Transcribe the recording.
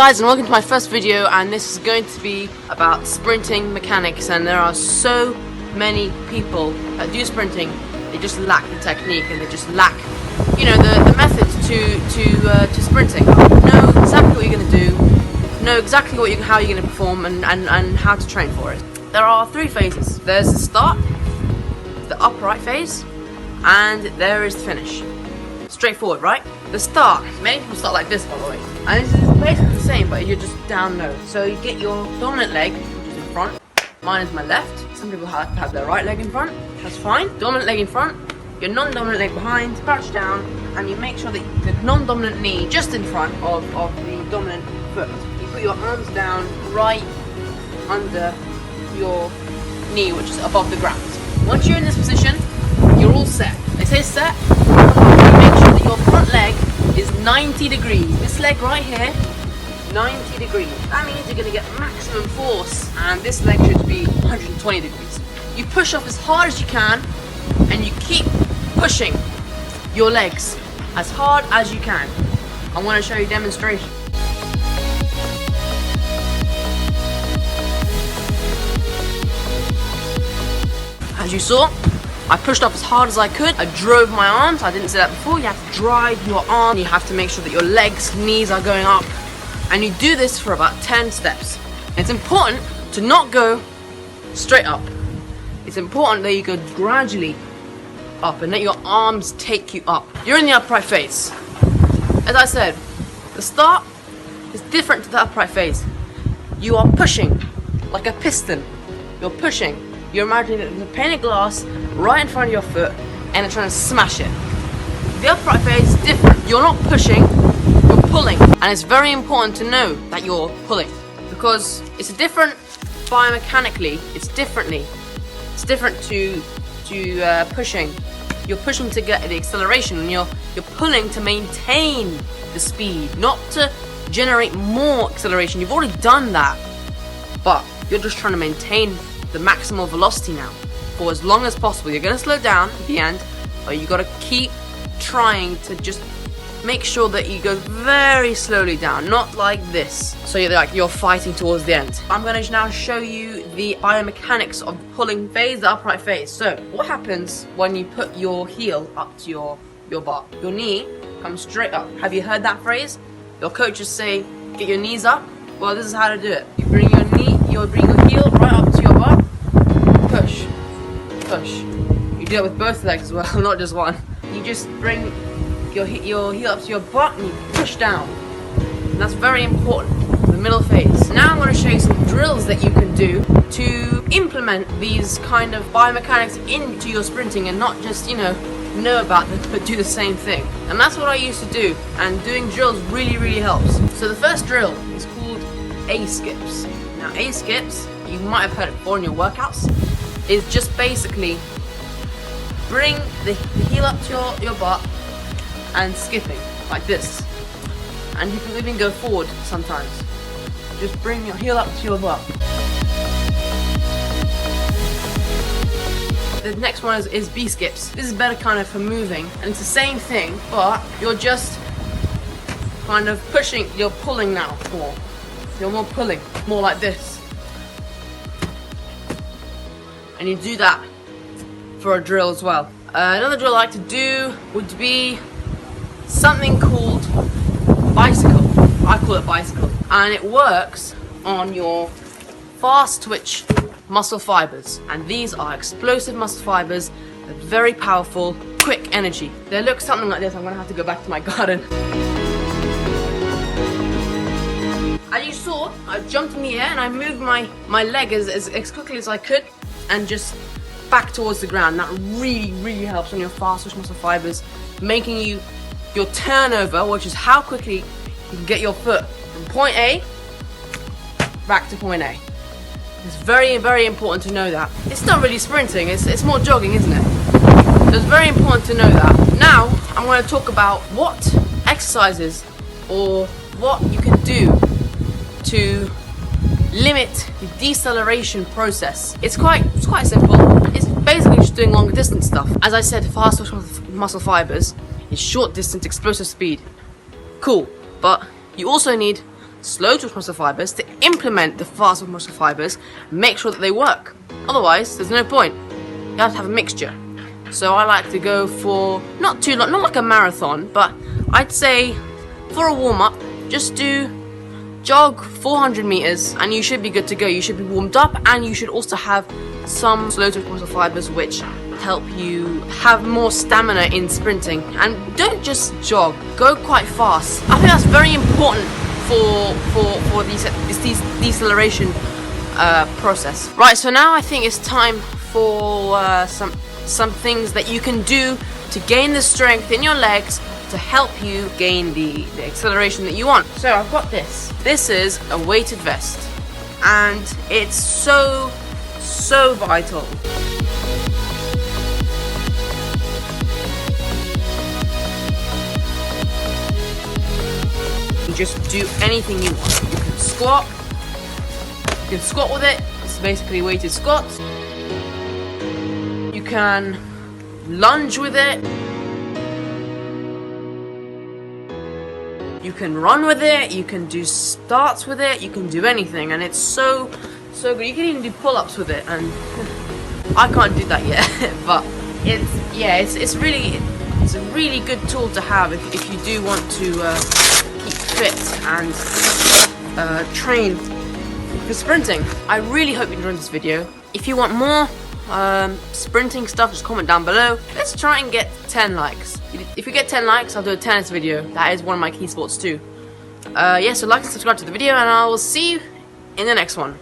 guys, and welcome to my first video, and this is going to be about sprinting mechanics. And there are so many people that do sprinting, they just lack the technique and they just lack, you know, the methods to sprinting. Know exactly what you're going to do, know exactly how you're going to perform, and how to train for it. There are three phases. There's the start, the upright phase, and there is the finish. Straightforward, right? The start, many people start like this, by the way, and this is basically the same, but you're just down low. So you get your dominant leg, which is in front. Mine is my left. Some people have their right leg in front. That's fine. Dominant leg in front, your non-dominant leg behind, crouch down, and you make sure that the non-dominant knee just in front of the dominant foot. You put your arms down right under your knee, which is above the ground. Once you're in this position, you're all set. They say set. Make sure that your front leg is 90 degrees. This leg right here, 90 degrees. That means you're going to get maximum force, and this leg should be 120 degrees. You push off as hard as you can, and you keep pushing your legs as hard as you can. I want to show you a demonstration. As you saw, I pushed up as hard as I could. I drove my arms. I didn't say that before. You have to drive your arm. You have to make sure that your legs, knees are going up. And you do this for about 10 steps. It's important to not go straight up. It's important that you go gradually up and let your arms take you up. You're in the upright phase. As I said, the start is different to the upright phase. You are pushing like a piston. You're pushing. You're imagining that there's a pane of glass right in front of your foot and you're trying to smash it. The upright phase is different. You're not pushing, you're pulling. And it's very important to know that you're pulling, because it's different biomechanically. It's different to pushing. You're pushing to get the acceleration, and you're pulling to maintain the speed, not to generate more acceleration. You've already done that, but you're just trying to maintain the maximal velocity now for as long as possible. You're going to slow down at the end, but you got to keep trying to just make sure that you go very slowly down, not like this, so you're fighting towards the end. I'm going to now show you the biomechanics of the pulling phase, the upright phase. So what happens when you put your heel up to your butt? Your knee comes straight up. Have you heard that phrase? Your coaches say get your knees up. Well, this is how to do it. You bring your heel right up to your butt. Push, push. You do it with both legs as well, not just one. You just bring your heel up to your butt and you push down. And that's very important, the middle phase. Now I'm going to show you some drills that you can do to implement these kind of biomechanics into your sprinting, and not just, know about them, but do the same thing. And that's what I used to do, and doing drills really helps. So the first drill is called A-skips. Now A-skips, you might have heard it before in your workouts, is just basically bring the heel up to your butt and skipping like this. And you can even go forward sometimes. Just bring your heel up to your butt. The next one is B skips. This is better kind of for moving, and it's the same thing, but you're just kind of pushing, you're pulling now more. You're more pulling, more like this. And you do that for a drill as well. Another drill I like to do would be something called bicycle. I call it bicycle. And it works on your fast twitch muscle fibers. And these are explosive muscle fibers. They're very powerful, quick energy. They look something like this. I'm gonna have to go back to my garden. As you saw, I jumped in the air and I moved my leg as quickly as I could, and just back towards the ground. That really helps on your fast twitch muscle fibers, making your turnover, which is how quickly you can get your foot from point A back to point A. It's very important to know that. It's not really sprinting, it's more jogging, isn't it? So it's very important to know that. Now I want to talk about what exercises or what you can do to limit the deceleration process. It's quite simple. It's basically just doing longer distance stuff. As I said, fast twitch muscle fibers is short distance explosive speed. Cool, but you also need slow twitch muscle fibers to implement the fast twitch muscle fibers, make sure that they work. Otherwise, there's no point. You have to have a mixture. So I like to go for not too long, not like a marathon, but I'd say for a warm-up, just jog 400 meters and you should be good to go. You should be warmed up, and you should also have some slow twitch muscle fibers which help you have more stamina in sprinting. And don't just jog, go quite fast. I think that's very important for these deceleration process. Right, so now I think it's time for some things that you can do to gain the strength in your legs to help you gain the acceleration that you want. So I've got this. This is a weighted vest, and it's so vital. You just do anything you want. You can squat. You can squat with it. It's basically weighted squats. You can lunge with it. You can run with it. You can do starts with it. You can do anything, and it's so good. You can even do pull-ups with it, and I can't do that yet. But it's a really good tool to have if you do want to keep fit and train for sprinting. I really hope you enjoyed this video. If you want more sprinting stuff, just comment down below. Let's try and get 10 likes. If we get 10 likes, I'll do a tennis video. That is one of my key sports too. Yeah, so like and subscribe to the video, and I will see you in the next one.